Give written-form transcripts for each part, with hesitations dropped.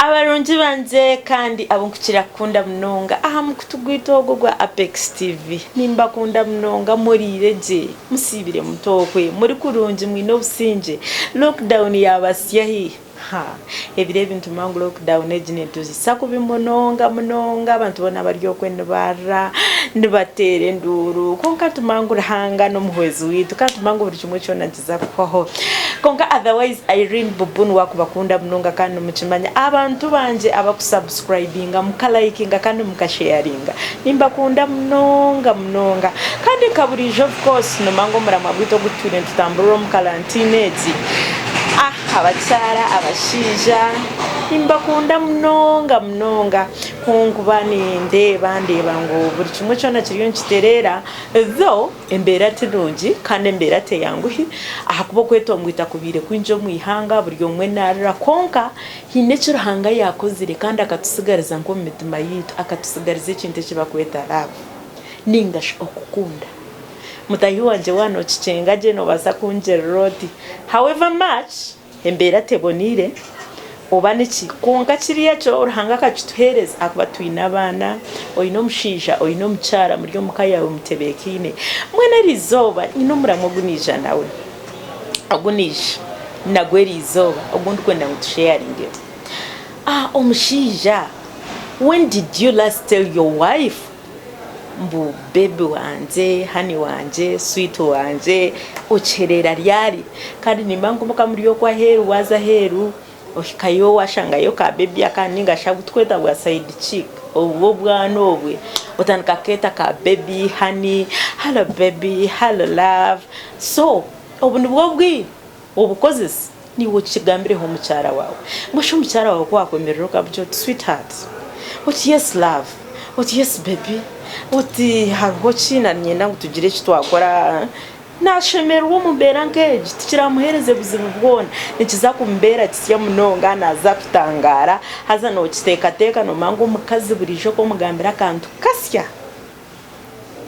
Abarungi banje kandi abunkukira kunda munonga aha mukutugwitogo gwa Apex TV nimba kunda munonga murireje musibire mutokwe muri kurungi mwino businje lockdown yabasyahi ebire bintu mangu lockdown ejine tuzisa kubimononga abantu bona baryo kwenbara nibatere nduru konka tumangura hanga no muhwezi witu katumangura buri kimwe cyona nziza kwaho konka otherwise Irene Bubu wakubakunda munonga kandi mukimanya abantu banje abakusubscribinga mukalikinga kandi mukasharinga nimba kunda munonga kandi kaburije of course no mango muramabwito gutwire tutamburo mu quarantine abatsara abashija nimba kunda munonga kungubani ndeba ngo buri kimwe cyona kiriyo nkiterera though embera tirungi kandi embera te yanguhi ahakubo kweto mwita kubire kwinjo mwihanga buri yomwe narira konka hinecyo hanga yakozire kandi akatusigariza ngo mitima yitu akatusigariza ikintu kibakweta rabo ningash okukunda mutahi wanje wano kicenga je no basa kunjeroti however much embera tebonire obaniki konka kiriya cyo urahanga kacituhereza akuba twina abana oyino mushija oyino mucara muri yo mukaya umutebekine mwene rizoba ino muramugunija nawe agunisha nagweri izoba ogundu kwenda ngutusharinge omushija when did you last tell your wife mbu baby wanje hani wanje sweet wanje ocherera ryari kandi nimbangu muka muri yo kwa heru waza heru okayo washangayo ka baby akaninga shagutweta bwa side chick obo bwana obwe otanika keta ka baby honey hello baby hello love so obuntu bwobwi obukozes ni wokigambire ho mucyara wawe musho mucyara wawe kwakwemerera kabyo sweetheart what yes love what yes baby uti harho china nyenda ngutugire kitwakora nashemera uwo mubera ngeje tikiramuhereze buzima bwona nikiza kumbera kisya munonga naza kutangara haza no kiteka no mango mukazi burijo ko mugambira kantu kasya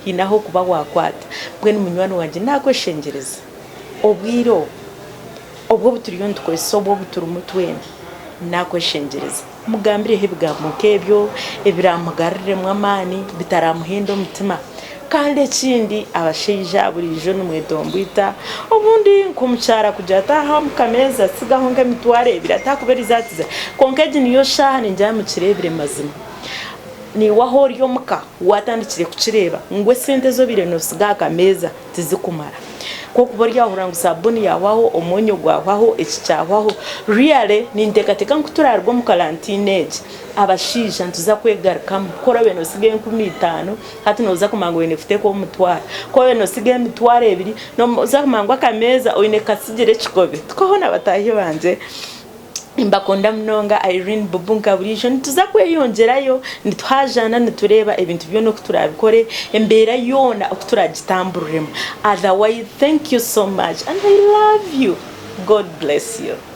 hinaho kuba wakwata bwe n'umunywani wanje nakweshengereza obwiro obwo buturiyo ntkwese obwo buturu mutwene nakweshengereza mugambire hebwa mukebyo ebiramugarire mwamani bitaramuhindo mutima kandi kindi abashija burijo n'umwedombwita obundi nkumucara kujata ha mukameza sigaho nge mitware biratakuberizaatiza konkeje niyo shahani njya mu kirebire mazima ni wahori yo muka watandikire kukireba ngwe sente zo bire no siga kameza tizikumara ko kuborya urangu sabuni yawaho omonyo gwaho ekicyawaho really ni ndekateka nkuturarwo mu quarantine abashija ntuza kwegaruka mukora beno sige 15 hati noza kumango wene fite ko mutwara ko beno sige mitware ebiri no za kumango akameza oyine kasigire kikobe tukobona batahi banje imbakonda munonga Irene Bubu nkaburijo ntuza kweyongerayo nitwajana nitureba ebintu byo no kuturabikore embera yona okuturagitamburemo otherwise thank you so much and I love you. God bless you.